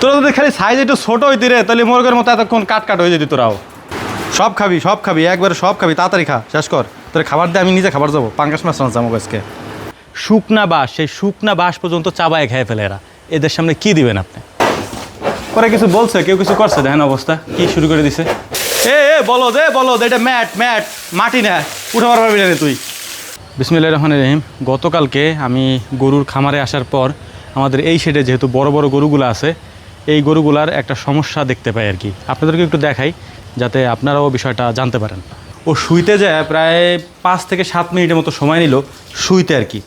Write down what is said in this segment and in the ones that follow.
তোরা যদি খালি সাইজ একটু ছোটো হইতি রে তাহলে মোরগের মতো এতক্ষণ কাট হয়ে যেতি তোরাও। সব খাবি একবারে সব খাবি, তাড়াতাড়ি খা, শেষ কর। তোর খাবার দিয়ে আমি নিজে খাবার যাবো, পাঙ্গাস মাছ রান্না যাবো আজকে। শুকনা বাঁশ, সেই শুকনা বাঁশ পর্যন্ত চাবায় খেয়ে ফেলে এরা। এদের সামনে কি দিবেন আপনি? পরে কিছু বলছে, কেউ কিছু করছে, দেখেন অবস্থা কি শুরু করে দিছে। বলো এটা ম্যাট মাটি না, উঠে পারবি না তুই। বিসমিল্লাহির রহমানির রহিম। গতকালকে আমি গরুর খামারে আসার পর আমাদের এই সাইডে যেহেতু বড় বড় গরুগুলো আছে, এই গরুগুলার একটা সমস্যা দেখতে পাই আর কি। আপনাদেরকে একটু দেখাই যাতে আপনারাও বিষয়টা জানতে পারেন। ও শুইতে যায় প্রায় 5 থেকে 7 মিনিটের মতো সময় নিল শুইতে আর কি।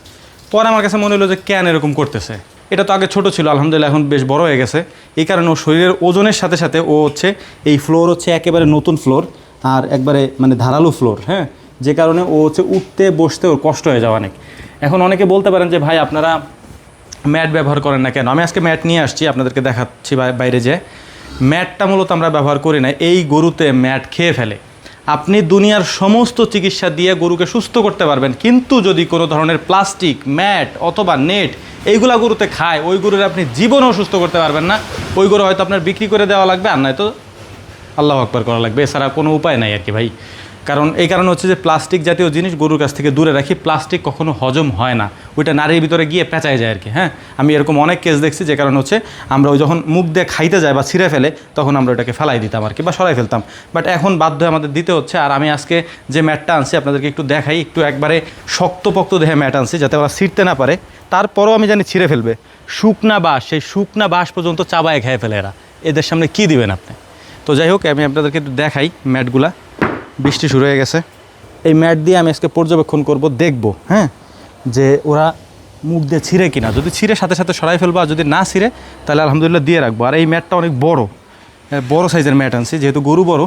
পরে আমার কাছে মনে হলো যে কেন এরকম করতেছে। এটা তো আগে ছোট ছিল, আলহামদুলিল্লাহ এখন বেশ বড় হয়ে গেছে। এই কারণে ও শরীরের ওজনের সাথে সাথে ও হচ্ছে এই ফ্লোর হচ্ছে একেবারে নতুন ফ্লোর আর একবারে মানে ধারালো ফ্লোর, হ্যাঁ, যে কারণে ও হচ্ছে উঠতে বসতে ওর কষ্ট হয়ে যাওয়া অনেক। এখন অনেকে বলতে পারেন যে ভাই আপনারা ম্যাট ব্যবহার করেন না কেন? আমি আজকে ম্যাট নিয়ে আসছি, আপনাদেরকে দেখাচ্ছি বাইরে যে ম্যাটটা মূলত আমরা ব্যবহার করি না। এই গরুতে ম্যাট খেয়ে ফেলে। আপনি দুনিয়ার সমস্ত চিকিৎসা দিয়ে গরুকে সুস্থ করতে পারবেন, কিন্তু যদি কোনো ধরনের প্লাস্টিক, ম্যাট অথবা নেট এইগুলা গরুতে খায়, ওই গরুর আপনি জীবনেও সুস্থ করতে পারবেন না। ওই গরু হয়তো আপনার বিক্রি করে দেওয়া লাগবে, আর নয়তো আল্লাহু আকবার করা লাগবে, এছাড়া কোনো উপায় নাই আর কি ভাই। কারণ এই কারণে হচ্ছে যে প্লাস্টিক জাতীয় জিনিস গরুর কাছ থেকে দূরে রাখি। প্লাস্টিক কখনো হজম হয় না, ওইটা নারীর ভিতরে গিয়ে পেঁচায় যায় আর কি। হ্যাঁ, আমি এরকম অনেক কেস দেখছি, যে কারণ হচ্ছে আমরা ওই যখন মুখ দিয়ে খাইতে যাই বা ছিঁড়ে ফেলে তখন আমরা ওটাকে ফেলাই দিতাম আর কি, বা সরাই ফেলতাম। বাট এখন বাধ্য হয়ে আমাদের দিতে হচ্ছে। আর আমি আজকে যে ম্যাটটা আনছি আপনাদেরকে একটু দেখাই, একটু একবারে শক্তপোক্ত দেহে ম্যাট আনছি যাতে ওরা ছিঁড়তে না পারে। তারপরও আমি জানি ছিঁড়ে ফেলবে। শুকনা বাঁশ, সেই শুকনা বাঁশ পর্যন্ত চাবায় খেয়ে ফেলে এরা। এদের সামনে কি দিবেন আপনি? তো যাই হোক, আমি আপনাদেরকে একটু দেখাই ম্যাটগুলা। বৃষ্টি শুরু হয়ে গেছে, এই ম্যাট দিয়ে আমি আজকে পর্যবেক্ষণ করব, দেখব হ্যাঁ যে ওরা মুখ দিয়ে ছিঁড়ে কিনা। যদি ছিঁড়ে সাথে সাথে সরাই ফেলবো, আর যদি না ছিঁড়ে তাহলে আলহামদুলিল্লাহ দিয়ে রাখবো। আর এই ম্যাটটা অনেক বড় সাইজের ম্যাট আনছি, যেহেতু গরু বড়,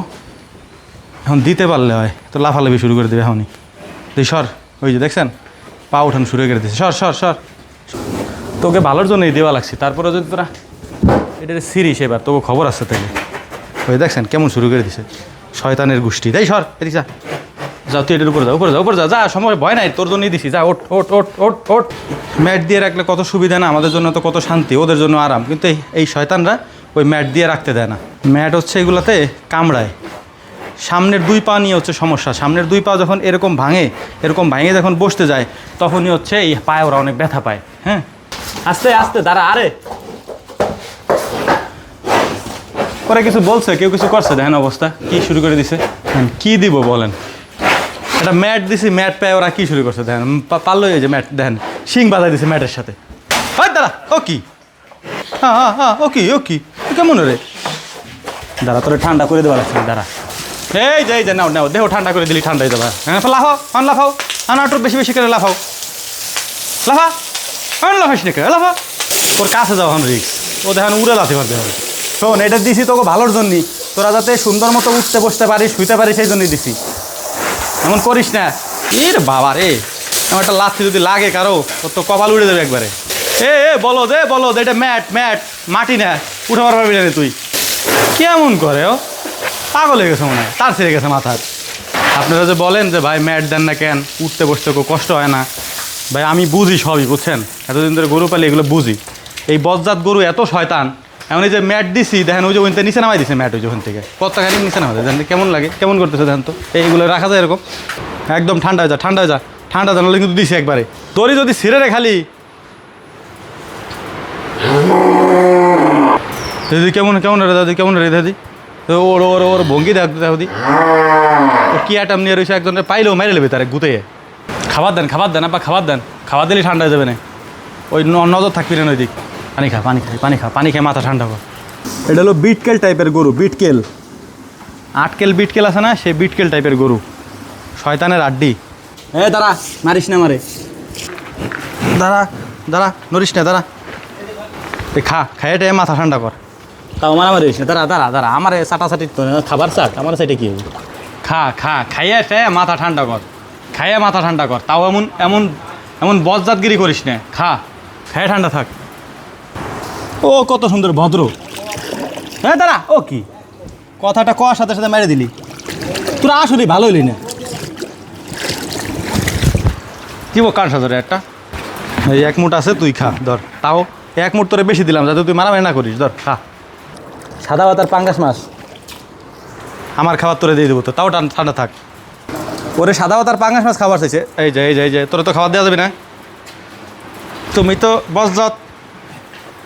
এখন দিতে পারলে হয়। তো লাফালাফি শুরু করে দেবে এখনই। তুই সর, ওই যে দেখছেন পা উঠানো শুরু করে দিয়েছে। সর তোকে ভালোর জন্যই দেওয়া লাগছে, তারপরে যদি তোরা এটা সিরিস এবার তোকে খবর আসছে তাইলে। ওই দেখছেন কেমন শুরু করে দিছে শয়তানের গোষ্ঠী। তাই সর, এদিকে যাও তুই এটার উপরে যা সময় ভয় নাই, তোর জন্যই দিছি, যা ওঠ। ম্যাট দিয়ে রাখলে কত সুবিধা না, আমাদের জন্য তো কত শান্তি, ওদের জন্য আরাম। কিন্তু এই শয়তানরা ওই ম্যাট দিয়ে রাখতে দেয় না। ম্যাট হচ্ছে এগুলোতে কামড়ায়। সামনের 2 পা নিয়ে হচ্ছে সমস্যা। সামনের 2 পা যখন এরকম ভাঙে যখন বসতে যায়, তখনই হচ্ছে এই পায়ে ওরা অনেক ব্যথা পায়। হ্যাঁ, আস্তে দাঁড়া। আরে পরে কিছু বলছে, কেউ কিছু করছে, দেখেন অবস্থা কি শুরু করে দিছে। কি দিব বলেন? একটা ম্যাট দিছি, ম্যাট পেয়ে ওরা কি শুরু করছে দেখেন। পারলো এই যে ম্যাট দেখেন শিং বাজাই দিছে ম্যাটের সাথে। দাঁড়া, ও কি ও কি কেমন রে? দাঁড়া, তোরে ঠান্ডা করে দেওয়া লাগছে, দাঁড়া। এই যে নাও দেহ ঠান্ডা করে দিলি, ঠান্ডা হয়ে যাবে। হ্যাঁ, লাফাও একটু বেশি করে লাফাও। লাফাইস না লাফা। তোর কাছে যাও এখন রিক্স, ও দেখেন উড়ে লাফি মারতে হবে। শোন, এটা দিছি তোকে ভালোর জন্যই, তোরা যাতে সুন্দর মতো উঠতে বসতে পারিস, শুইতে পারিস, সেই জন্যই দিছি। এমন করিস না। বাবা রে, আমার একটা লাথি যদি লাগে কারো, তোর তো কপাল উড়ে দেবে একবারে। বলো এটা ম্যাট মাটি না, উঠে পারবি না তুই। কেমন করে ও? পাগল হয়ে গেছে মনে হয়, তার ছেড়ে গেছে মাথার। আপনারা যে বলেন যে ভাই ম্যাট দেন না কেন, উঠতে বসতে খুব কষ্ট হয় না, ভাই আমি বুঝি সবই, বুঝছেন? এতদিন ধরে গরু পালি, এগুলো বুঝি। এই বজ্জাত গরু এত শয়তান। এমন এই যে ম্যাট দিছি দেখেন, ওই যে ওইতে নিচে নামাই দিছে ম্যাট, ওই যে ওখান থেকে কতখানি নিচে নামাই দেখেন কেমন লাগে, কেমন করতেছে দেখেন তো। এইগুলো রাখা যায় এরকম, একদম ঠান্ডা হয়ে যা নাহলে কিন্তু দিছি একবারে। তোরই যদি ছিঁড়ে রে খালি দাদি, কেমন রে দাদি, ওর ভঙ্গি দেখো দি, ও কি আইটাম নিয়ে রয়েছে, একজনের পাইলেও মেরে নেবে তারে গুতে। খাবার দেন আপা, খাবার দিলে ঠান্ডা হয়ে যাবে না। ওই নজর থাকবি না ওই দিক। পানি খাই মাথা ঠান্ডা কর। এটা হলো বিটকেল টাইপের গরু, বিটকেল আছে না, সেই বিটকেল টাইপের গরু, শয়তানের আড্ডি। দাঁড়া, মারিস না মারে, দাঁড়া নরিস না, দাঁড়া। খাই এটা মাথা ঠান্ডা কর, তাও মারামারিস না। দাঁড়া আমার চাটাচাটি খাবার চাট, আমার সাইডে কি হবে? খাইয়ে মাথা ঠান্ডা কর, তাও এমন বজ্জাতগিরি করিস না। খাইয়ে ঠান্ডা থাক। ও কত সুন্দর ভদ্র। দাঁড়া, ও কি কথাটা কওয়ার সাথে সাথে মেরে দিলি, তোরা আসলে ভালো হইলি না। কি কান সাজরে একটা, এই 1 মুঠ আছে, তুই খা, ধর। তাও 1 মুঠ তোরে বেশি দিলাম যাতে তুই মারামারি না করিস, ধর খা। সাদা ভাত আর পাঙ্গাস মাছ আমার খাবার তোরে দিয়ে দেবো তো, তাও ঠান্ডা থাক। ওরে সাদা ভাত আর পাঙ্গাস মাছ খাবার চাইছে, এই যে তোরা তো খাবার দেওয়া যাবে না। তুমি তো বসজত,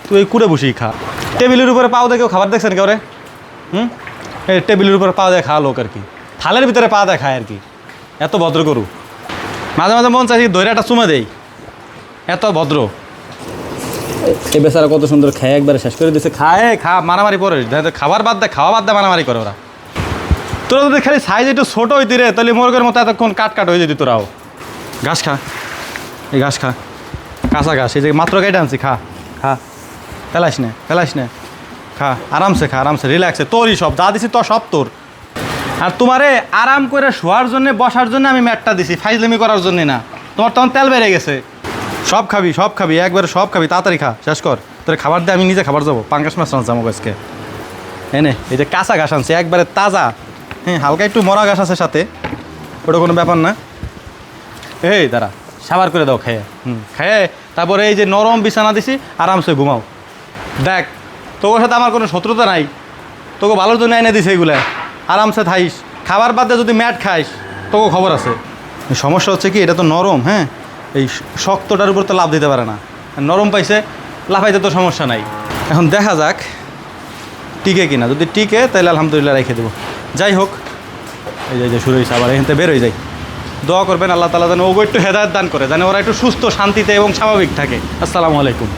তুই এই কুড়ে বসেই খা। টেবিলের উপরে পাও দিয়ে কেউ খাবার দেখছেন কেউ রে? এই টেবিলের উপরে পা দিয়ে খাওয়া লোক আর কি, থালের ভিতরে পা দিয়ে খায় আর কি। এত ভদ্র গরু, মাঝে মাঝে মন চাইছি দইরা একটা চুমা দেই, এত ভদ্র। এই বেচারা কত সুন্দর খায়, একবারে শেষ করে দিচ্ছে। খায় খা মারামারি করে, খাবার বাদ দেয়, খাওয়া বাদ দেয়, মারামারি করে ওরা। তোরা যদি খালি সাইজ একটু ছোটো হইতি রে, তাহলে মুরগের মতো এতক্ষণ কাট হয়ে যেত তোরাও। ঘাস খা, এই ঘাস খা, কাঁচা ঘাস, এই যে মাত্র কেটে আনছি, খা খা, ফেলাইস নে, খা আরামসে, খা আরামসে, রিল্যাক্সে। তোরই সব যা দিছি তোর, সব তোর। আর তোমারে আরাম করে শোয়ার জন্য, বসার জন্য আমি ম্যাটটা দিছি, ফাইজলামি করার জন্য না। তোমার তখন তেল বেড়ে গেছে। সব খাবি একবারে সব খাবি, তাড়াতাড়ি খা, শেষ কর। তোর খাবার দিয়ে আমি নিজে খাবার যাবো, পাঙ্গাস মাছ আনছি আমার আজকে। এনে এই যে কাঁচা ঘাস আনছি, একবারে তাজা। হ্যাঁ, হালকা একটু মরা ঘাস আছে সাথে, ওটা কোনো ব্যাপার না। এই দাঁড়া, সাবার করে দাও খেয়ে। খেয়ে তারপরে এই যে নরম বিছানা দিছি, আরামসে ঘুমাও। দেখ, তোর সাথে আমার কোনো শত্রুতা নাই, তোকে ভালোর জন্য এনে দিছে এগুলো। আরামসে থাইস, খাবার বাদে যদি ম্যাট খাইস তোকে খবর আছে। সমস্যা হচ্ছে কি, এটা তো নরম, হ্যাঁ, এই শক্তটার উপর তো লাভ দিতে পারে না। নরম পাইছে, লাফাইতে তো সমস্যা নাই। এখন দেখা যাক টিকে কিনা, যদি টিকে তাহলে আলহামদুলিল্লাহ রেখে দেবো। যাই হোক, এই যে শুরু হয়েছে আবার, এখান থেকে বের হয়ে যাই। দোয়া করবেন আল্লাহ তাআলা যেন ওগো একটু হেদায়েত দান করে, যেন ওরা একটু সুস্থ, শান্তিতে এবং স্বাভাবিক থাকে। আসসালামু আলাইকুম।